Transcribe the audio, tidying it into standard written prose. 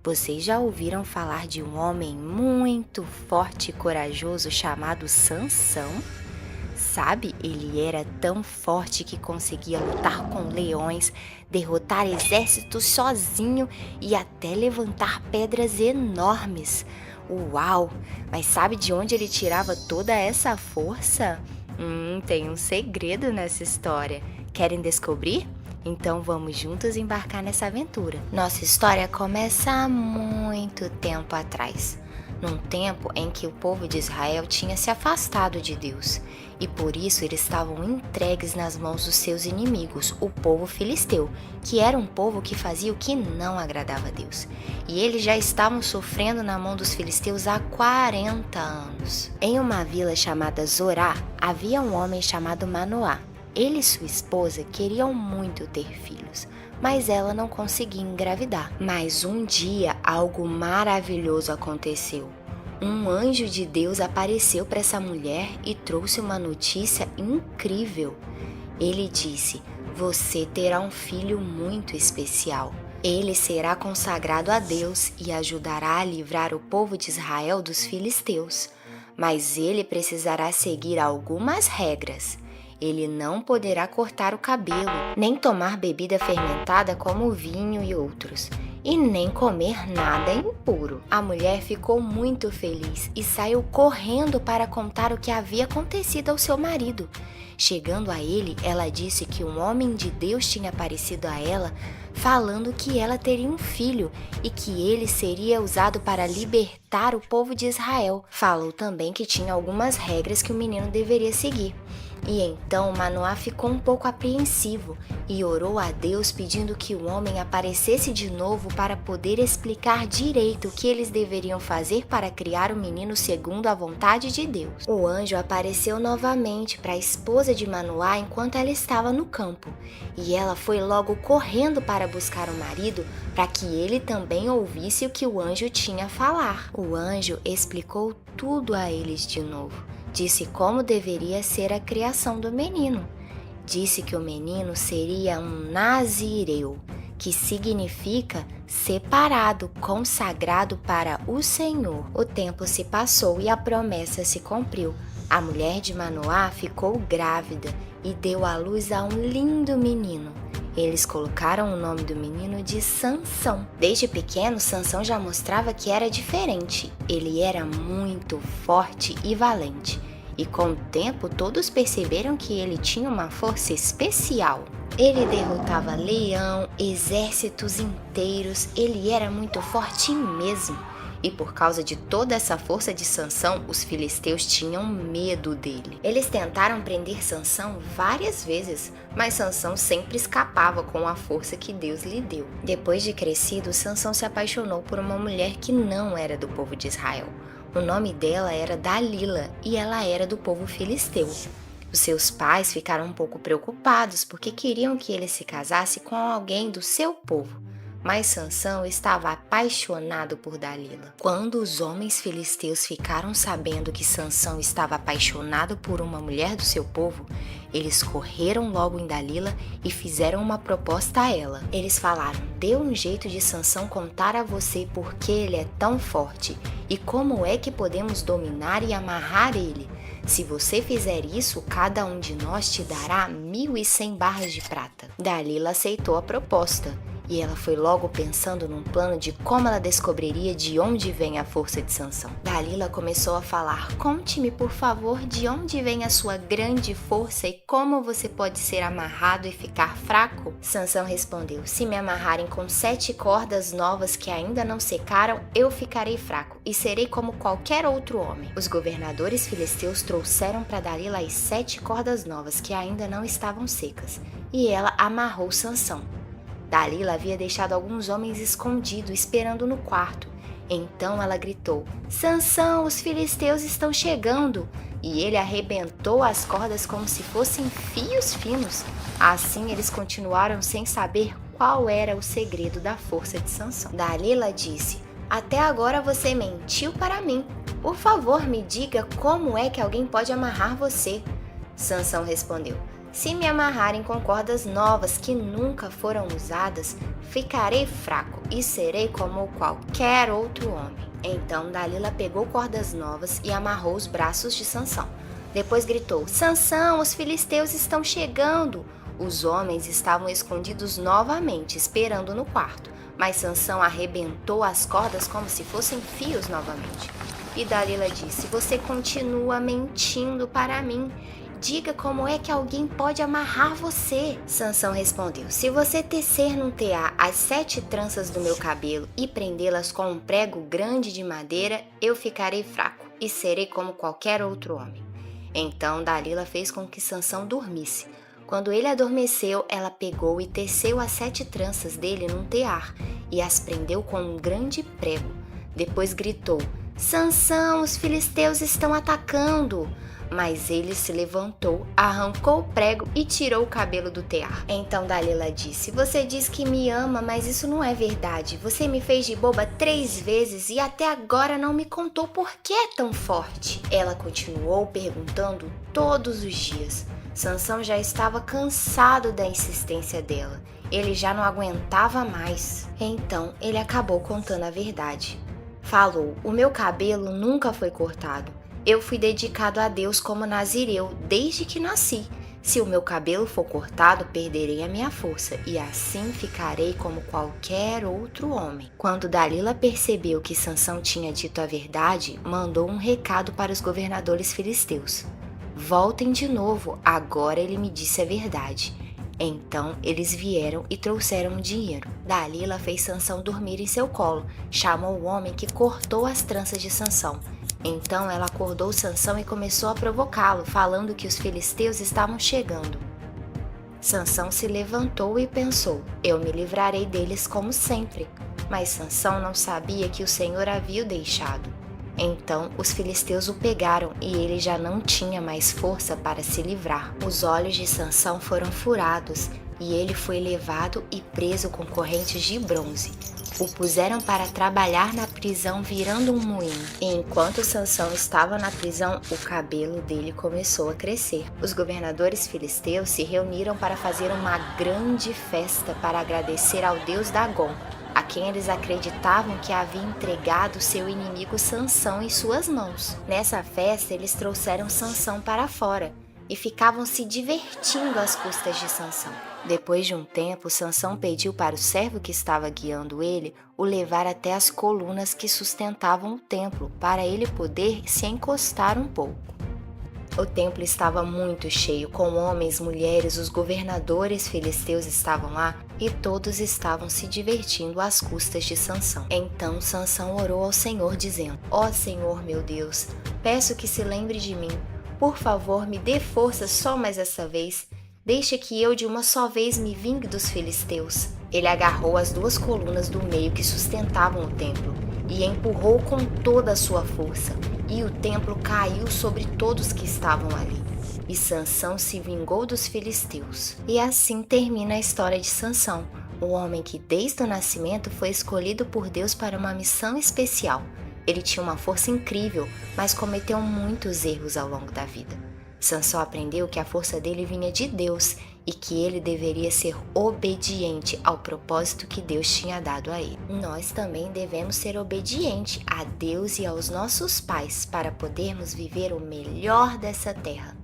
Vocês já ouviram falar de um homem muito forte e corajoso chamado Sansão? Sabe, ele era tão forte que conseguia lutar com leões, derrotar exércitos sozinho e até levantar pedras enormes. Uau! Mas sabe de onde ele tirava toda essa força? Tem um segredo nessa história. Querem descobrir? Então vamos juntos embarcar nessa aventura. Nossa história começa há muito tempo atrás, num tempo em que o povo de Israel tinha se afastado de Deus, e por isso eles estavam entregues nas mãos dos seus inimigos, o povo filisteu, que era um povo que fazia o que não agradava a Deus. E eles já estavam sofrendo na mão dos filisteus há 40 anos. Em uma vila chamada Zorá, havia um homem chamado Manoá. Ele e sua esposa queriam muito ter filhos, mas ela não conseguia engravidar. Mas um dia algo maravilhoso aconteceu. Um anjo de Deus apareceu para essa mulher e trouxe uma notícia incrível. Ele disse: "Você terá um filho muito especial. Ele será consagrado a Deus e ajudará a livrar o povo de Israel dos filisteus. Mas ele precisará seguir algumas regras. Ele não poderá cortar o cabelo, nem tomar bebida fermentada como o vinho e outros, e nem comer nada impuro." A mulher ficou muito feliz e saiu correndo para contar o que havia acontecido ao seu marido. Chegando a ele, ela disse que um homem de Deus tinha aparecido a ela, falando que ela teria um filho e que ele seria usado para libertar o povo de Israel. Falou também que tinha algumas regras que o menino deveria seguir. E então Manoá ficou um pouco apreensivo e orou a Deus pedindo que o homem aparecesse de novo para poder explicar direito o que eles deveriam fazer para criar o menino segundo a vontade de Deus. O anjo apareceu novamente para a esposa de Manoá enquanto ela estava no campo, e ela foi logo correndo para buscar o marido para que ele também ouvisse o que o anjo tinha a falar. O anjo explicou tudo a eles de novo. Disse como deveria ser a criação do menino. Disse que o menino seria um nazireu, que significa separado, consagrado para o Senhor. O tempo se passou e a promessa se cumpriu. A mulher de Manoá ficou grávida e deu à luz a um lindo menino. Eles colocaram o nome do menino de Sansão. Desde pequeno, Sansão já mostrava que era diferente. Ele era muito forte e valente. E com o tempo, todos perceberam que ele tinha uma força especial. Ele derrotava leão, exércitos inteiros. Ele era muito forte mesmo. E por causa de toda essa força de Sansão, os filisteus tinham medo dele. Eles tentaram prender Sansão várias vezes, mas Sansão sempre escapava com a força que Deus lhe deu. Depois de crescido, Sansão se apaixonou por uma mulher que não era do povo de Israel. O nome dela era Dalila e ela era do povo filisteu. Os seus pais ficaram um pouco preocupados porque queriam que ele se casasse com alguém do seu povo. Mas Sansão estava apaixonado por Dalila. Quando os homens filisteus ficaram sabendo que Sansão estava apaixonado por uma mulher do seu povo, eles correram logo em Dalila e fizeram uma proposta a ela. Eles falaram: "Dê um jeito de Sansão contar a você por que ele é tão forte e como é que podemos dominar e amarrar ele. Se você fizer isso, cada um de nós te dará 1.100 barras de prata." Dalila aceitou a proposta. E ela foi logo pensando num plano de como ela descobriria de onde vem a força de Sansão. Dalila começou a falar: "Conte-me, por favor, de onde vem a sua grande força e como você pode ser amarrado e ficar fraco?" Sansão respondeu: "Se me amarrarem com 7 cordas novas que ainda não secaram, eu ficarei fraco e serei como qualquer outro homem." Os governadores filisteus trouxeram para Dalila as 7 cordas novas que ainda não estavam secas, e ela amarrou Sansão. Dalila havia deixado alguns homens escondidos esperando no quarto. Então ela gritou: "Sansão, os filisteus estão chegando!" E ele arrebentou as cordas como se fossem fios finos. Assim eles continuaram sem saber qual era o segredo da força de Sansão. Dalila disse: "Até agora você mentiu para mim. Por favor, me diga como é que alguém pode amarrar você." Sansão respondeu: Se me amarrarem com cordas novas que nunca foram usadas, ficarei fraco e serei como qualquer outro homem. Então Dalila pegou cordas novas e amarrou os braços de Sansão. Depois gritou: Sansão, os filisteus estão chegando! Os homens estavam escondidos novamente, esperando no quarto, mas Sansão arrebentou as cordas como se fossem fios novamente. E Dalila disse: Você continua mentindo para mim. Diga como é que alguém pode amarrar você. Sansão respondeu: Se você tecer num tear as 7 tranças do meu cabelo e prendê-las com um prego grande de madeira, eu ficarei fraco e serei como qualquer outro homem. Então Dalila fez com que Sansão dormisse. Quando ele adormeceu, ela pegou e teceu as 7 tranças dele num tear e as prendeu com um grande prego. Depois gritou: Sansão, os filisteus estão atacando! Mas ele se levantou, arrancou o prego e tirou o cabelo do tear. Então Dalila disse: Você diz que me ama, mas isso não é verdade. Você me fez de boba 3 vezes e até agora não me contou por que é tão forte. Ela continuou perguntando todos os dias. Sansão já estava cansado da insistência dela. Ele já não aguentava mais. Então ele acabou contando a verdade. Falou: O meu cabelo nunca foi cortado. Eu fui dedicado a Deus como nazireu desde que nasci. Se o meu cabelo for cortado, perderei a minha força e assim ficarei como qualquer outro homem. Quando Dalila percebeu que Sansão tinha dito a verdade, mandou um recado para os governadores filisteus: Voltem de novo, agora ele me disse a verdade. Então eles vieram e trouxeram o dinheiro. Dalila fez Sansão dormir em seu colo, chamou o homem que cortou as tranças de Sansão. Então ela acordou Sansão e começou a provocá-lo, falando que os filisteus estavam chegando. Sansão se levantou e pensou: Eu me livrarei deles como sempre. Mas Sansão não sabia que o Senhor havia o deixado. Então os filisteus o pegaram e ele já não tinha mais força para se livrar. Os olhos de Sansão foram furados e ele foi levado e preso com correntes de bronze. O puseram para trabalhar na prisão virando um moinho. E enquanto Sansão estava na prisão, o cabelo dele começou a crescer. Os governadores filisteus se reuniram para fazer uma grande festa para agradecer ao deus Dagom, a quem eles acreditavam que havia entregado seu inimigo Sansão em suas mãos. Nessa festa, eles trouxeram Sansão para fora e ficavam se divertindo às custas de Sansão. Depois de um tempo, Sansão pediu para o servo que estava guiando ele o levar até as colunas que sustentavam o templo, para ele poder se encostar um pouco. O templo estava muito cheio, com homens, mulheres, os governadores filisteus estavam lá e todos estavam se divertindo às custas de Sansão. Então Sansão orou ao Senhor dizendo: Ó Senhor meu Deus, peço que se lembre de mim. Por favor, me dê força só mais essa vez. Deixe que eu de uma só vez me vingue dos filisteus. Ele agarrou as 2 colunas do meio que sustentavam o templo e empurrou com toda a sua força, e o templo caiu sobre todos que estavam ali. E Sansão se vingou dos filisteus. E assim termina a história de Sansão, o homem que desde o nascimento foi escolhido por Deus para uma missão especial. Ele tinha uma força incrível, mas cometeu muitos erros ao longo da vida. Sansão aprendeu que a força dele vinha de Deus e que ele deveria ser obediente ao propósito que Deus tinha dado a ele. Nós também devemos ser obedientes a Deus e aos nossos pais para podermos viver o melhor dessa terra.